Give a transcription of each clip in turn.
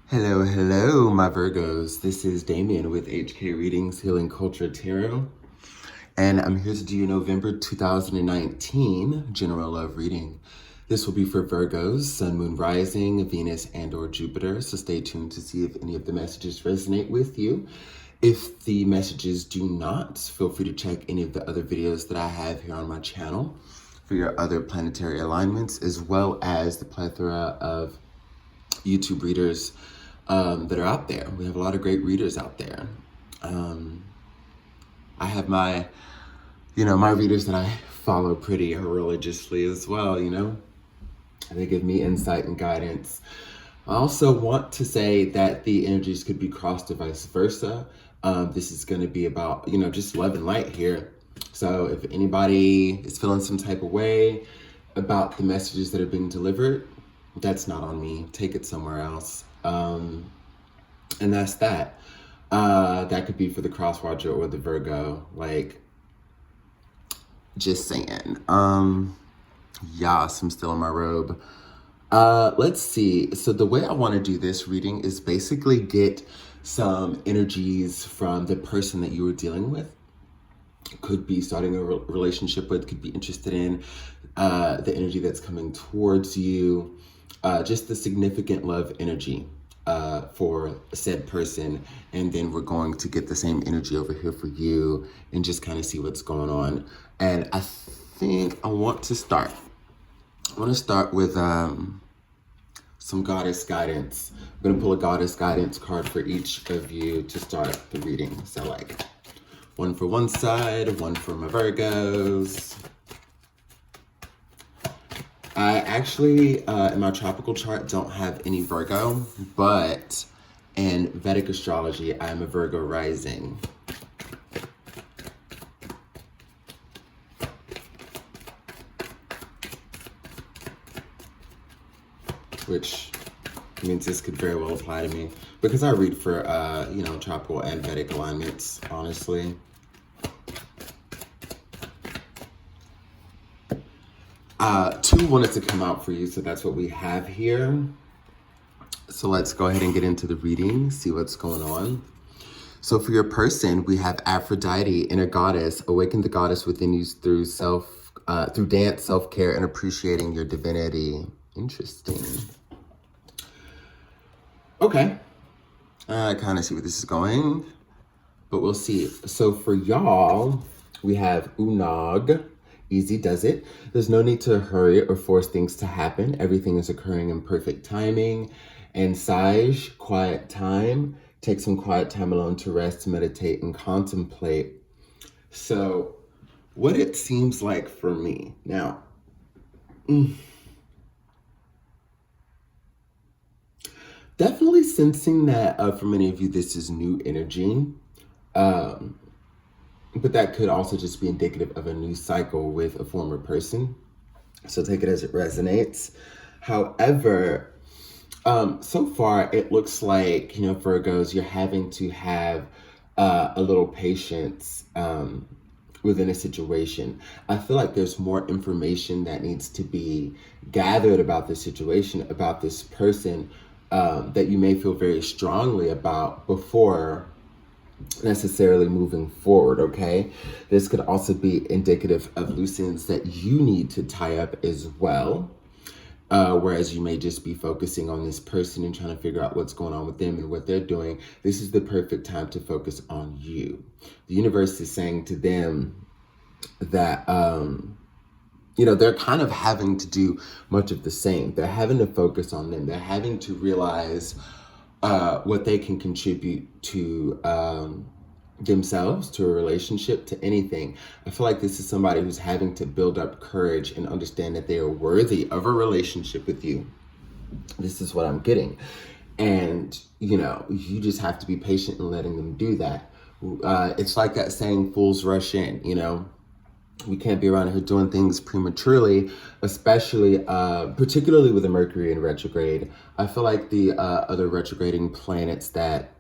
Hello, hello, my Virgos. This is Damien with HK Readings, Healing Culture Tarot. And I'm here to do your November 2019 General Love Reading. This will be for Virgos, Sun, Moon, Rising, Venus, and or Jupiter. So stay tuned to see if any of the messages resonate with you. If the messages do not, feel free to check any of the other videos that I have here on my channel for your other planetary alignments, as well as the plethora of YouTube readers that are out there. We have a lot of great readers out there. I have my readers that I follow pretty religiously as well, They give me insight and guidance. I also want to say that the energies could be crossed or vice versa. This is going to be about, just love and light here. So if anybody is feeling some type of way about the messages that are being delivered, that's not on me. Take it somewhere else. And that's that. That could be for the cross-watcher or the Virgo. Just saying. Yes, I'm still in my robe. Let's see. So the way I want to do this reading is basically get some energies from the person that you were dealing with. Could be starting a relationship with, could be interested in the energy that's coming towards you. Just the significant love energy for said person. And then we're going to get the same energy over here for you and just kind of see what's going on. And I think I want to start with some goddess guidance. I'm going to pull a goddess guidance card for each of you to start the reading. So one for one side, one for my Virgos. I actually, in my tropical chart, don't have any Virgo, but in Vedic astrology, I'm a Virgo rising. Which means this could very well apply to me because I read for, tropical and Vedic alignments, honestly. Two wanted to come out for you, so that's what we have here. So let's go ahead and get into the reading, see what's going on. So for your person, we have Aphrodite, inner goddess. Awaken the goddess within you through dance, self-care, and appreciating your divinity. Interesting. Okay. I kind of see where this is going, but we'll see. So for y'all, we have Unag. Easy does it. There's no need to hurry or force things to happen. Everything is occurring in perfect timing. And Sage, quiet time. Take some quiet time alone to rest, to meditate, and contemplate. So what it seems like for me now, definitely sensing that for many of you, this is new energy. But that could also just be indicative of a new cycle with a former person. So take it as it resonates. However, so far it looks like, Virgos, you're having to have a little patience within a situation. I feel like there's more information that needs to be gathered about the situation, about this person that you may feel very strongly about before necessarily moving forward, okay? This could also be indicative of loose ends that you need to tie up as well. Whereas you may just be focusing on this person and trying to figure out what's going on with them and what they're doing. This is the perfect time to focus on you. The universe is saying to them that, they're kind of having to do much of the same. They're having to focus on them. They're having to realize what they can contribute to themselves, to a relationship, to anything. I feel like this is somebody who's having to build up courage and understand that they are worthy of a relationship with you. This is what I'm getting. And, you just have to be patient in letting them do that. It's like that saying, fools rush in, We can't be around here doing things prematurely, especially, particularly with the Mercury in retrograde. I feel like the other retrograding planets that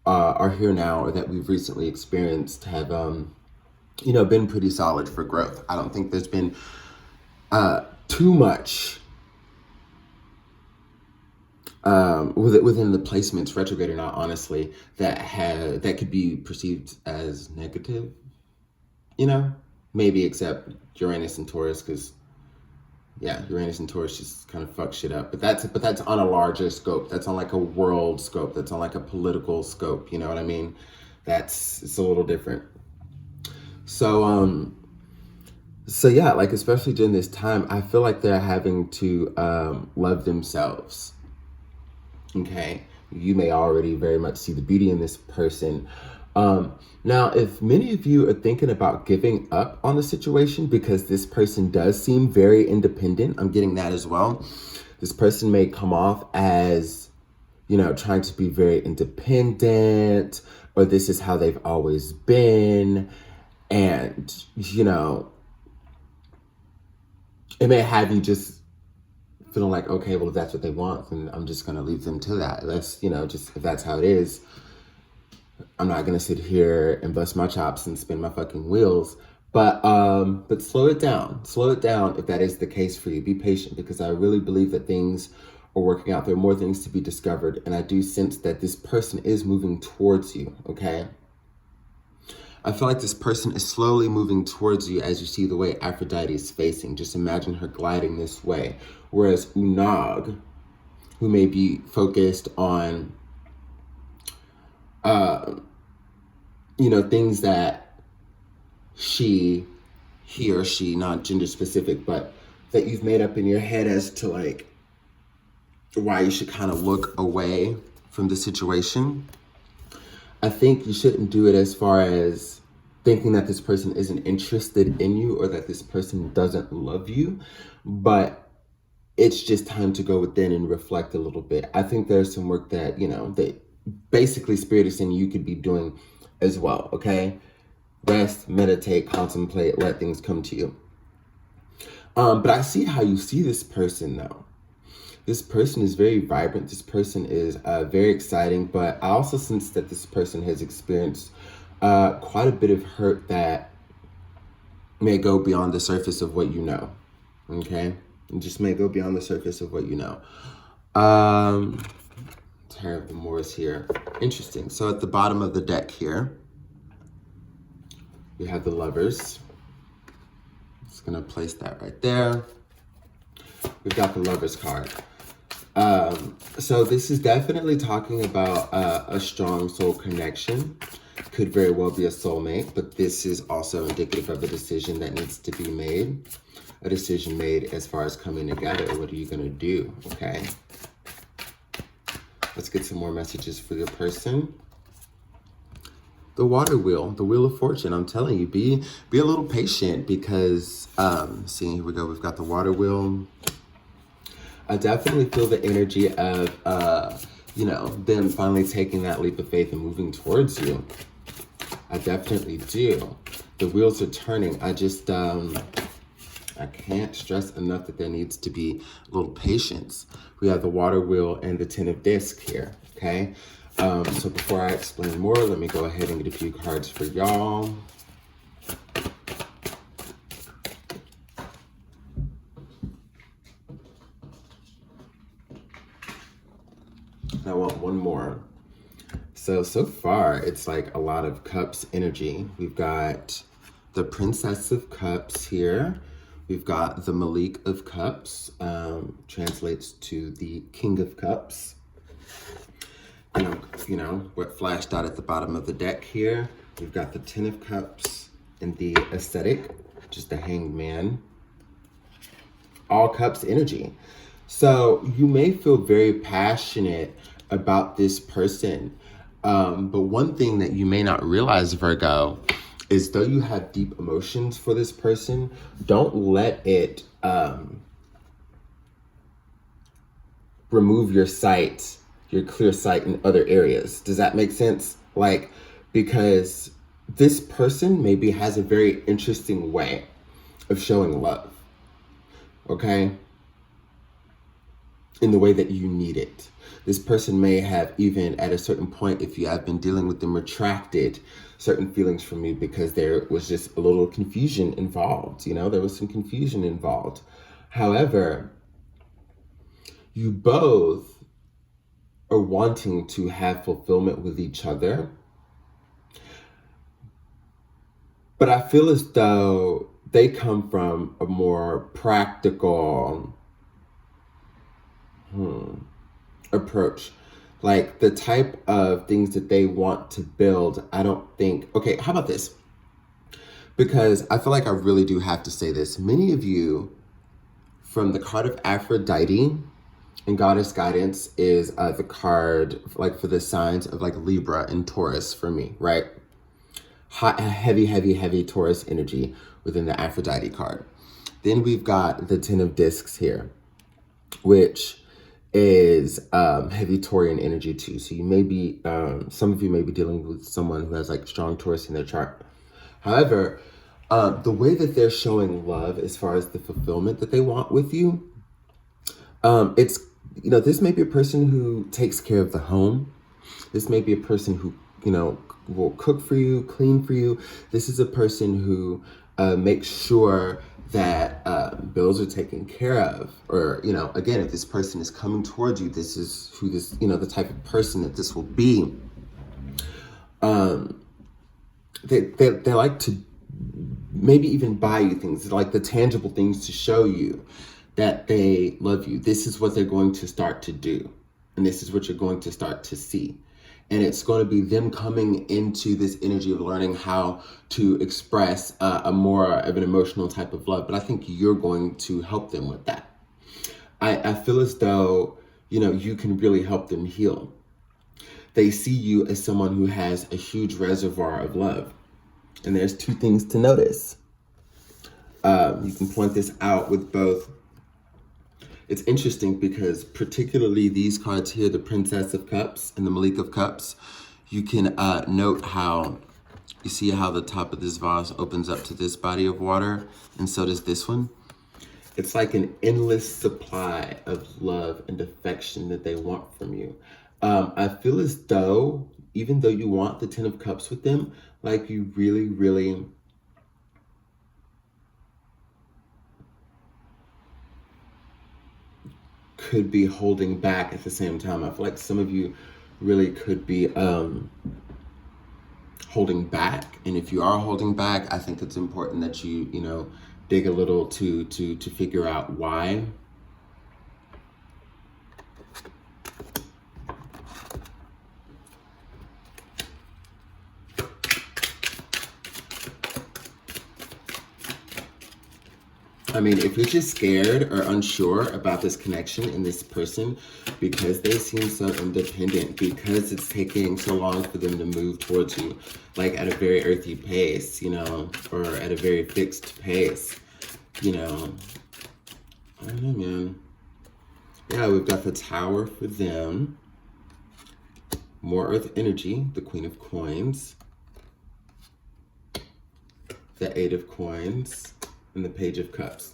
are here now or that we've recently experienced have, been pretty solid for growth. I don't think there's been too much within the placements, retrograde or not, honestly, that could be perceived as negative, maybe except Uranus and Taurus, because yeah, Uranus and Taurus just kind of fuck shit up. But that's on a larger scope. That's on like a world scope. That's on like a political scope. You know what I mean? It's a little different. So yeah, like especially during this time, I feel like they're having to love themselves. Okay, you may already very much see the beauty in this person. Now, if many of you are thinking about giving up on the situation because this person does seem very independent, I'm getting that as well. This person may come off as, trying to be very independent, or this is how they've always been. And, it may have you just feeling like, okay, well, if that's what they want, then I'm just going to leave them to that. That's, just if that's how it is, I'm not going to sit here and bust my chops and spin my fucking wheels. But slow it down. Slow it down if that is the case for you. Be patient, because I really believe that things are working out. There are more things to be discovered. And I do sense that this person is moving towards you, okay? I feel like this person is slowly moving towards you as you see the way Aphrodite is facing. Just imagine her gliding this way. Whereas Unag, who may be focused on, things that he or she, not gender specific, but that you've made up in your head as to like why you should kind of look away from the situation. I think you shouldn't do it as far as thinking that this person isn't interested in you or that this person doesn't love you, but it's just time to go within and reflect a little bit. I think there's some work that, that basically Spirit is saying you could be doing as well, okay? Rest, meditate, contemplate, let things come to you. But I see how you see this person though. This person is very vibrant. This person is very exciting, but I also sense that this person has experienced quite a bit of hurt that may go beyond the surface of what you know, okay? It just may go beyond the surface of what you know. Tower of the Moors here. Interesting. So at the bottom of the deck here, we have the Lovers. Just gonna place that right there. We've got the Lovers card. So this is definitely talking about a strong soul connection. Could very well be a soulmate, but this is also indicative of a decision that needs to be made. A decision made as far as coming together. What are you going to do? Okay. Let's get some more messages for your person. The Water Wheel, the Wheel of Fortune. I'm telling you, be a little patient because, see, here we go. We've got the Water Wheel. I definitely feel the energy of, them finally taking that leap of faith and moving towards you. I definitely do. The wheels are turning. I just, I can't stress enough that there needs to be a little patience. We have the Water Wheel and the Ten of Discs here, okay? So before I explain more, let me go ahead and get a few cards for y'all. I want one more. So far, it's like a lot of Cups energy. We've got the Princess of Cups here. We've got the Malik of Cups, translates to the King of Cups. And, what flashed out at the bottom of the deck here. We've got the Ten of Cups and the Ascetic, which is the Hanged Man. All Cups energy. So you may feel very passionate about this person. But one thing that you may not realize, Virgo, is though you have deep emotions for this person, don't let it remove your sight, your clear sight in other areas. Does that make sense? Like, because this person maybe has a very interesting way of showing love, okay? In the way that you need it. This person may have even at a certain point, if you have been dealing with them, retracted certain feelings from you because there was just a little confusion involved. There was some confusion involved. However, you both are wanting to have fulfillment with each other. But I feel as though they come from a more practical approach. Like the type of things that they want to build, I don't think, okay, how about this? Because I feel like I really do have to say this. Many of you, from the card of Aphrodite and Goddess Guidance is the card like for the signs of like Libra and Taurus for me, right? Hot, heavy Taurus energy within the Aphrodite card. Then we've got the Ten of Discs here, which is heavy Taurian energy too. So you may be, some of you may be dealing with someone who has like strong Taurus in their chart. However, the way that they're showing love as far as the fulfillment that they want with you, it's, you know, this may be a person who takes care of the home. This may be a person who, you know, will cook for you, clean for you. This is a person who makes sure that bills are taken care of. Or, you know, again, if this person is coming towards you, this is who this, you know, the type of person that this will be. They like to maybe even buy you things, like the tangible things to show you that they love you. This is what they're going to start to do. And this is what you're going to start to see. And it's going to be them coming into this energy of learning how to express a more of an emotional type of love. But I think you're going to help them with that. I feel as though, you know, you can really help them heal. They see you as someone who has a huge reservoir of love. And there's two things to notice. You can point this out with both. It's interesting because particularly these cards here, the Princess of Cups and the Malik of Cups, you can note how, you see how the top of this vase opens up to this body of water, and so does this one. It's like an endless supply of love and affection that they want from you. I feel as though, even though you want the Ten of Cups with them, like you really could be holding back at the same time. I feel like some of you really could be holding back. And if you are holding back, I think it's important that you know, dig a little to figure out why. I mean, if you're just scared or unsure about this connection and this person because they seem so independent, because it's taking so long for them to move towards you, like at a very earthy pace, you know, or at a very fixed pace, you know. I don't know, man. Yeah, we've got the Tower for them. More Earth energy, the Queen of Coins. The Eight of Coins. And the Page of Cups.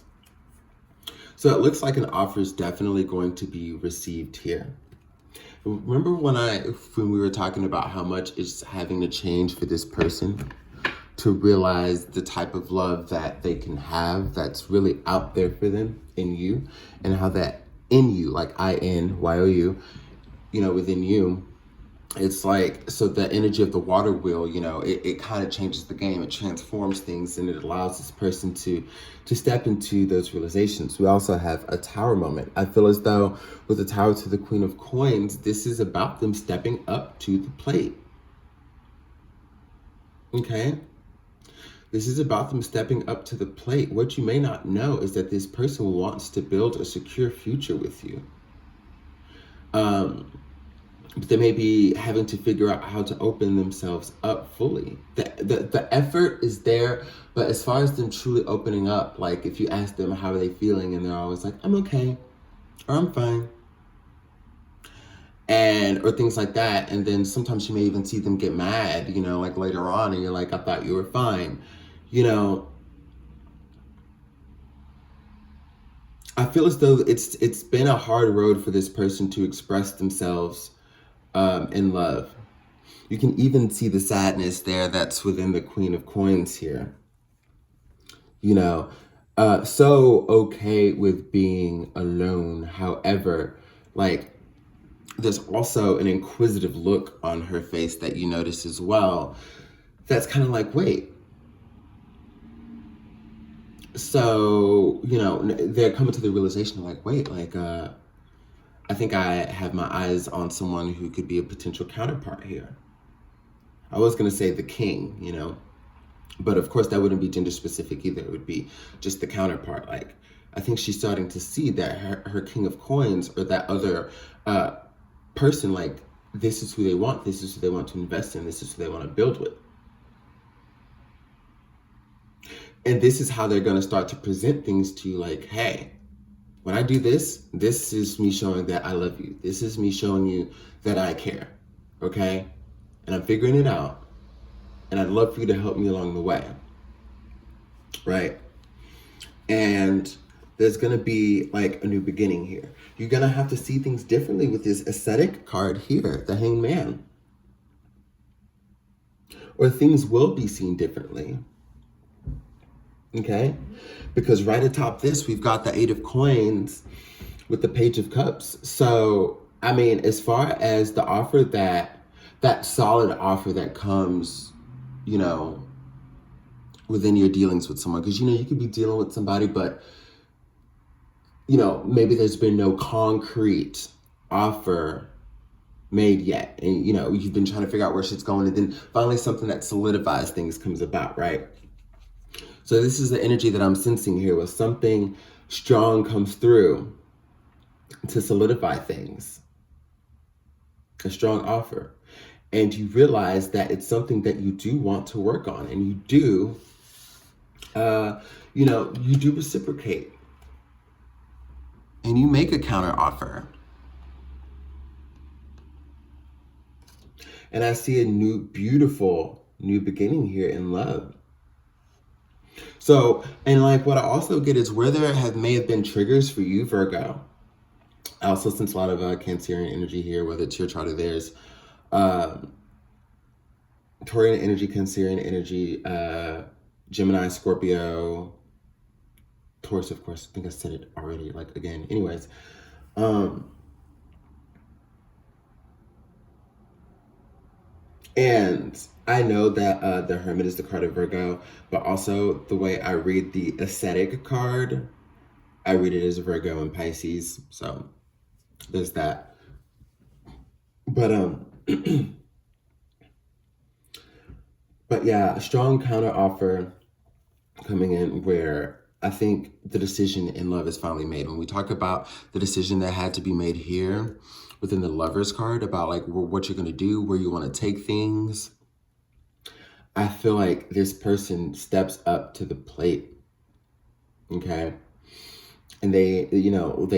So it looks like an offer is definitely going to be received here. Remember when we were talking about how much it's having to change for this person to realize the type of love that they can have that's really out there for them in you, and how that in you, like INYOU, you know, within you, it's like, so the energy of the water wheel, you know, it kind of changes the game. It transforms things, and it allows this person to step into those realizations. We also have a Tower moment. I feel as though with the Tower to the Queen of Coins, this is about them stepping up to the plate. Okay? This is about them stepping up to the plate. What you may not know is that this person wants to build a secure future with you. But they may be having to figure out how to open themselves up fully. The effort is there, but as far as them truly opening up, like if you ask them how are they feeling, and they're always like, I'm okay, or I'm fine, or things like that. And then sometimes you may even see them get mad, you know, like later on, and you're like, I thought you were fine. You know, I feel as though it's been a hard road for this person to express themselves in love. You can even see the sadness there that's within the Queen of Coins here. You know, so okay with being alone. However, like, there's also an inquisitive look on her face that you notice as well. That's kind of like, wait. So, they're coming to the realization like, wait, like, I think I have my eyes on someone who could be a potential counterpart here. I was going to say the king, but of course that wouldn't be gender specific either. It would be just the counterpart. Like, I think she's starting to see that her king of coins or that other person, like, this is who they want. This is who they want to invest in. This is who they want to build with. And this is how they're going to start to present things to you like, hey, when I do this, this is me showing that I love you. This is me showing you that I care, okay? And I'm figuring it out. And I'd love for you to help me along the way, right? And there's going to be like a new beginning here. You're going to have to see things differently with this ascetic card here, the Hanged Man. Or things will be seen differently. Okay? Because right atop this, we've got the Eight of Coins with the Page of Cups. So, I mean, as far as the offer that solid offer that comes, within your dealings with someone, because, you could be dealing with somebody, but, maybe there's been no concrete offer made yet. And, you've been trying to figure out where shit's going. And then finally something that solidifies things comes about, right? So this is the energy that I'm sensing here, where something strong comes through to solidify things. A strong offer. And you realize that it's something that you do want to work on. And you do, you do reciprocate. And you make a counter offer. And I see a beautiful new beginning here in love. So, and like what I also get is where there may have been triggers for you, Virgo. I also sense a lot of Cancerian energy here, whether it's your chart or theirs. Taurian energy, Cancerian energy, Gemini, Scorpio, Taurus, of course. I think I said it already, like, again. Anyways. And I know that the Hermit is the card of Virgo, but also the way I read the ascetic card, I read it as Virgo and Pisces. So there's that. But but yeah, a strong counter offer coming in where I think the decision in love is finally made. When we talk about the decision that had to be made here within the Lover's card about like what you're going to do, where you want to take things, I feel like this person steps up to the plate, okay? And they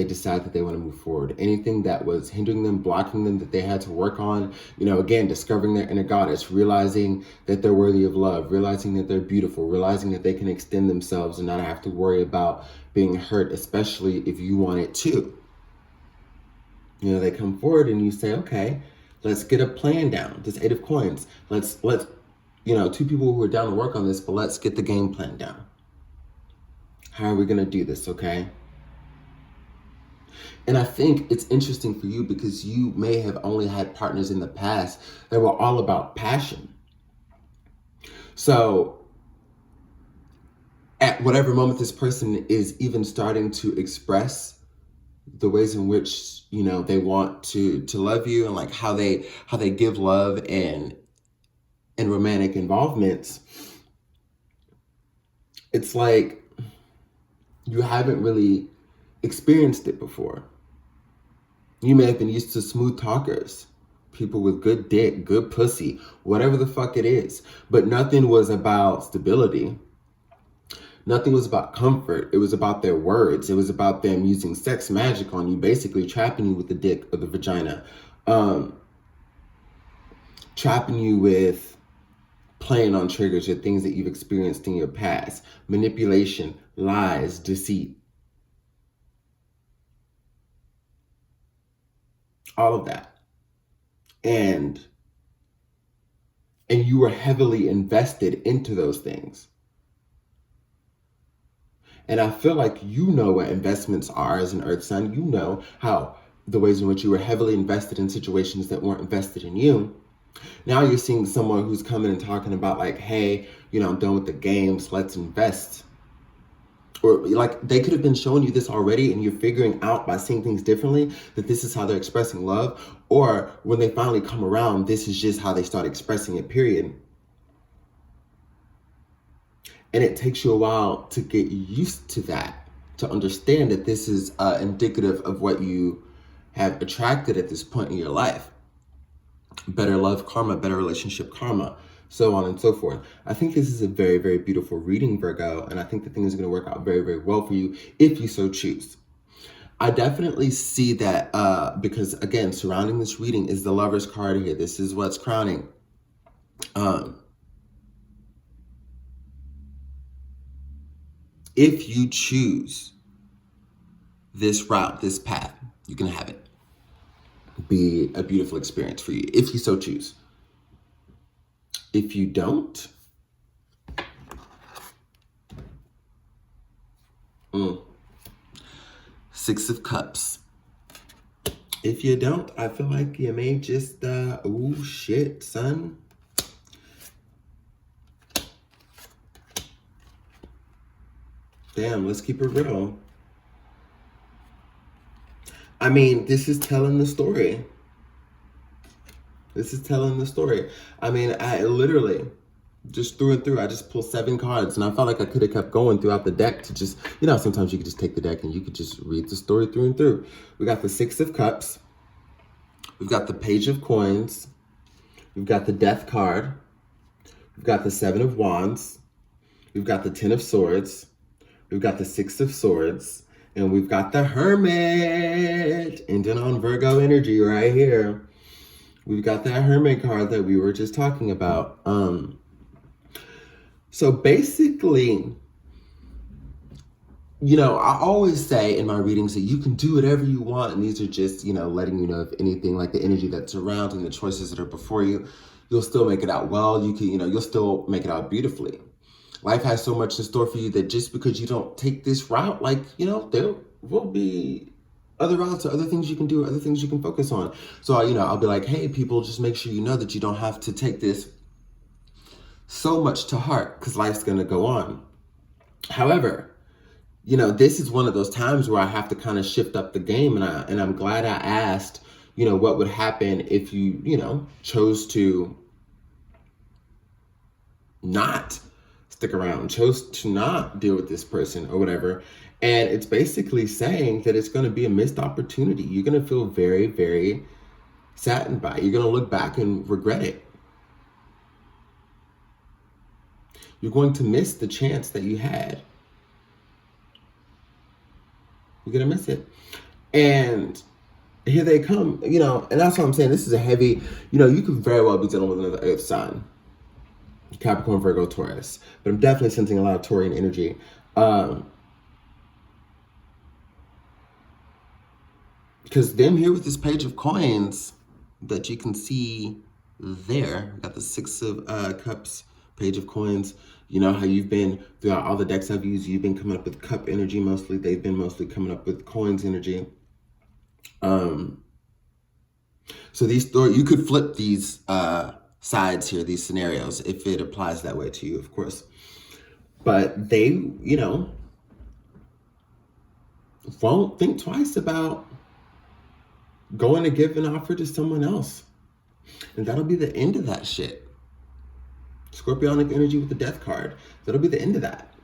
decide that they want to move forward. Anything that was hindering them, blocking them, that they had to work on, again, discovering their inner goddess, realizing that they're worthy of love, realizing that they're beautiful, realizing that they can extend themselves and not have to worry about being hurt, especially if you want it too. They come forward and you say, okay, let's get a plan down. This Eight of Coins. Let's two people who are down to work on this, but let's get the game plan down. How are we going to do this, okay? And I think it's interesting for you because you may have only had partners in the past that were all about passion. So at whatever moment this person is even starting to express the ways in which, they want to love you and like how they give love and romantic involvements, it's like you haven't really experienced it before. You may have been used to smooth talkers, people with good dick, good pussy, whatever the fuck it is. But nothing was about stability. Nothing was about comfort. It was about their words. It was about them using sex magic on you, basically trapping you with the dick or the vagina. Trapping you with playing on triggers or things that you've experienced in your past. Manipulation, lies, deceit. All of that. And you were heavily invested into those things. And I feel like what investments are as an Earth sign. You know how the ways in which you were heavily invested in situations that weren't invested in you. Now you're seeing someone who's coming and talking about like, hey, I'm done with the games, let's invest. Or like they could have been showing you this already and you're figuring out by seeing things differently that this is how they're expressing love. Or when they finally come around, this is just how they start expressing it, period. And it takes you a while to get used to that, to understand that this is indicative of what you have attracted at this point in your life. Better love karma, better relationship karma, so on and so forth. I think this is a very, very beautiful reading, Virgo, and I think the thing is going to work out very, very well for you if you so choose. I definitely see that because, again, surrounding this reading is the Lover's card here. This is what's crowning. If you choose this route, this path, you can have it be a beautiful experience for you, if you so choose. If you don't, Six of Cups. If you don't, I feel like you may just, oh shit, son. Damn, let's keep it real. I mean, this is telling the story. This is telling the story. I mean, I literally just through and through, I just pulled 7 cards and I felt like I could have kept going throughout the deck to just, sometimes you could just take the deck and you could just read the story through and through. We got the 6 of Cups. We've got the Page of Coins. We've got the Death card. We've got the 7 of Wands. We've got the 10 of Swords. We've got the 6 of Swords. And we've got the Hermit. Ending on Virgo energy right here. We've got that Hermit card that we were just talking about. So basically, I always say in my readings that you can do whatever you want. And these are just, letting you know if anything, like the energy that's around and the choices that are before you, you'll still make it out well. You can, you'll still make it out beautifully. Life has so much in store for you that just because you don't take this route, there will be other routes or other things you can do, or other things you can focus on. So, I'll be like, hey, people, just make sure you know that you don't have to take this so much to heart because life's going to go on. However, this is one of those times where I have to kind of shift up the game. And I'm glad I asked, what would happen if you, chose to not stick around, chose to not deal with this person or whatever. And it's basically saying that it's going to be a missed opportunity. You're going to feel very, very saddened by it. You're going to look back and regret it. You're going to miss the chance that you had. You're going to miss it. And here they come, and that's what I'm saying. This is a heavy, you could very well be dealing with another earth sign. Capricorn, Virgo, Taurus. But I'm definitely sensing a lot of Taurian energy. Because them here with this Page of Coins that you can see there. Got the 6 of Cups, Page of Coins. You know how you've been, throughout all the decks I've used, you've been coming up with cup energy mostly. They've been mostly coming up with coins energy. So you could flip these sides here, these scenarios, if it applies that way to you, of course. But they, won't think twice about going to give an offer to someone else. And that'll be the end of that shit. Scorpionic energy with the Death card. That'll be the end of that.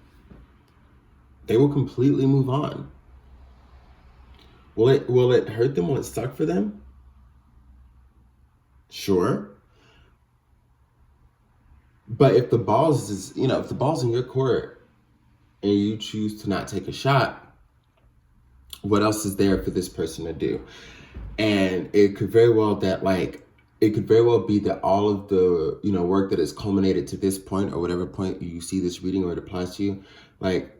They will completely move on. Will it hurt them? Will it suck for them? Sure. But if the ball's if the ball's in your court and you choose to not take a shot, what else is there for this person to do? And it could very well be that all of the, work that has culminated to this point, or whatever point you see this reading or it applies to you, like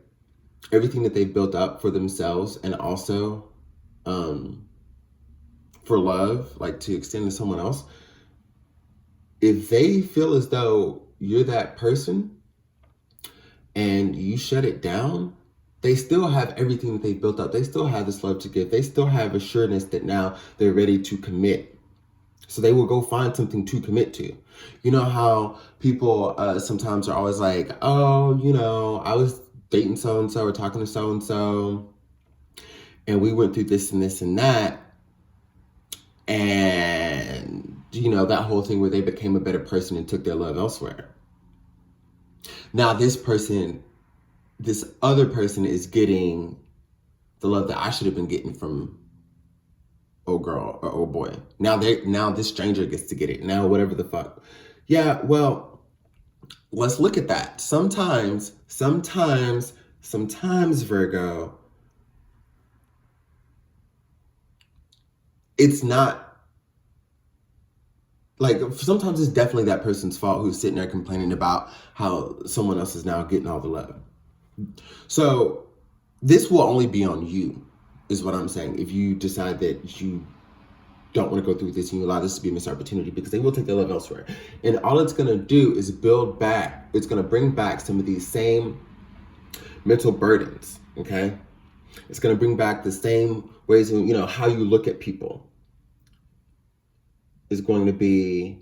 everything that they've built up for themselves and also for love, like to extend to someone else, if they feel as though you're that person and you shut it down, They still have everything that they built up. They still have this love to give. They still have assurance that now they're ready to commit. So they will go find something to commit to. You know how people sometimes are always like, oh, you know, I was dating so-and-so or talking to so-and-so, and we went through this and this and that. And, you know, that whole thing where they became a better person and took their love elsewhere. Now this other person is getting the love that I should have been getting from old girl or old boy. Now this stranger gets to get it. Now whatever the fuck. Yeah, well, let's look at that. Sometimes, Virgo, it's not like, sometimes it's definitely that person's fault who's sitting there complaining about how someone else is now getting all the love. So this will only be on you, is what I'm saying. If you decide that you don't want to go through this and you allow this to be a missed opportunity, because they will take their love elsewhere. And all it's going to do is build back. It's going to bring back some of these same mental burdens, okay? It's going to bring back the same ways, you know, how you look at people is going to be,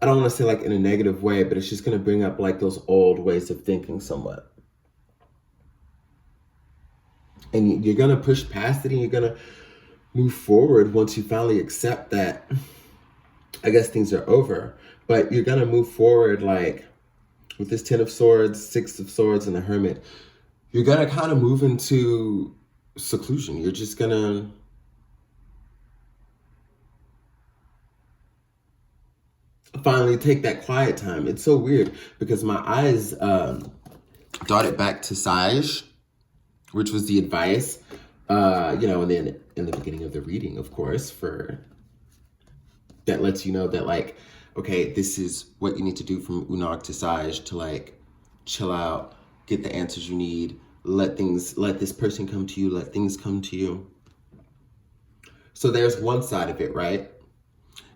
I don't want to say like in a negative way, but it's just going to bring up like those old ways of thinking somewhat. And you're going to push past it and you're going to move forward once you finally accept that, I guess, things are over. But you're going to move forward like with this 10 of Swords, 6 of Swords, and the Hermit. You're going to kind of move into seclusion. You're just going to finally take that quiet time. It's so weird because my eyes darted back to Sage, which was the advice, you know, and then in the beginning of the reading, of course, for that lets you know that, like, okay, this is what you need to do from Unag to Sage to, like, chill out, get the answers you need, let this person come to you, let things come to you. So there's one side of it, right?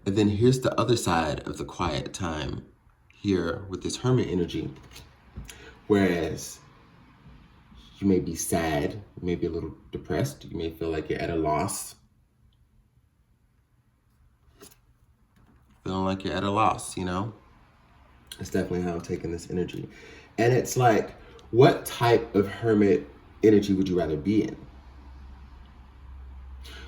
And then here's the other side of the quiet time here with this Hermit energy. Whereas you may be sad, you may be a little depressed, you may feel like you're at a loss. Feeling like you're at a loss, you know? It's definitely how I'm taking this energy. And it's like, what type of Hermit energy would you rather be in?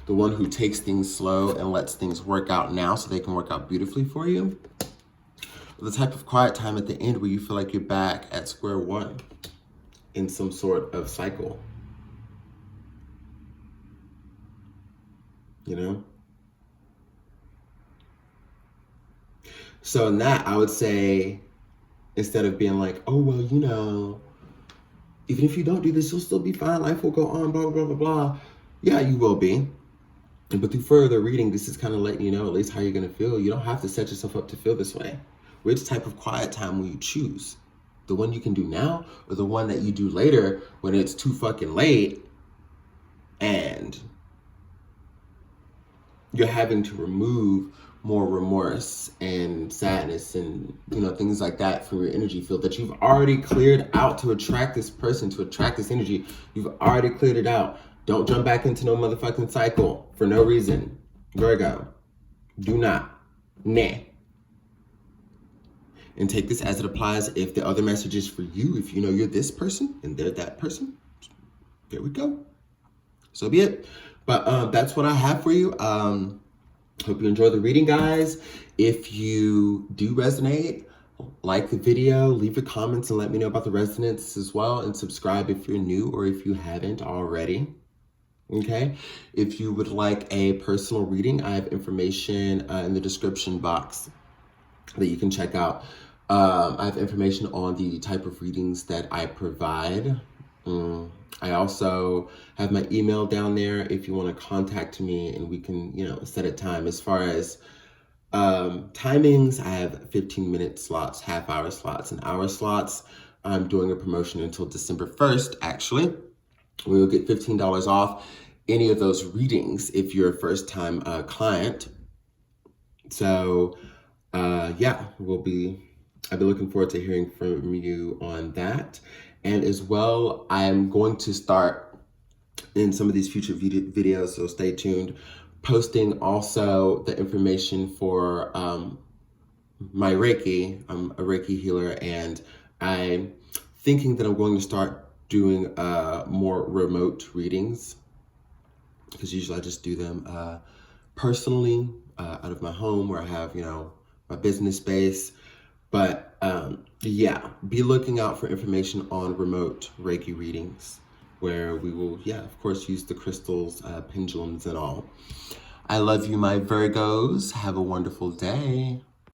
The one who takes things slow and lets things work out now so they can work out beautifully for you? Or the type of quiet time at the end where you feel like you're back at square one in some sort of cycle? You know? So in that, I would say, instead of being like, oh, well, you know, even if you don't do this, you'll still be fine. Life will go on, blah, blah, blah, blah. Yeah, you will be. But through further reading, this is kind of letting you know at least how you're going to feel. You don't have to set yourself up to feel this way. Which type of quiet time will you choose? The one you can do now, or the one that you do later when it's too fucking late and you're having to remove more remorse and sadness and, you know, things like that from your energy field that you've already cleared out to attract this person, to attract this energy. You've already cleared it out. Don't jump back into no motherfucking cycle for no reason. Virgo, do not. Nah. And take this as it applies. If the other message is for you, if you know you're this person and they're that person, there we go. So be it. But that's what I have for you. Hope you enjoy the reading, guys. If you do resonate, like the video, leave your comments and let me know about the resonance as well. And subscribe if you're new or if you haven't already. Okay, if you would like a personal reading, I have information in the description box that you can check out. I have information on the type of readings that I provide. I also have my email down there if you want to contact me and we can, you know, set a time. As far as timings, I have 15-minute slots, half-hour slots, and hour slots. I'm doing a promotion until December 1st, actually. We will get $15 off any of those readings if you're a first-time client. So, yeah, we'll be I've been looking forward to hearing from you on that. And as well, I'm going to start in some of these future videos, so stay tuned, posting also the information for my Reiki. I'm a Reiki healer, and I'm thinking that I'm going to start doing more remote readings, because usually I just do them personally out of my home where I have, my business space. But yeah, be looking out for information on remote Reiki readings, where we will, of course, use the crystals, pendulums, and all. I love you, my Virgos. Have a wonderful day.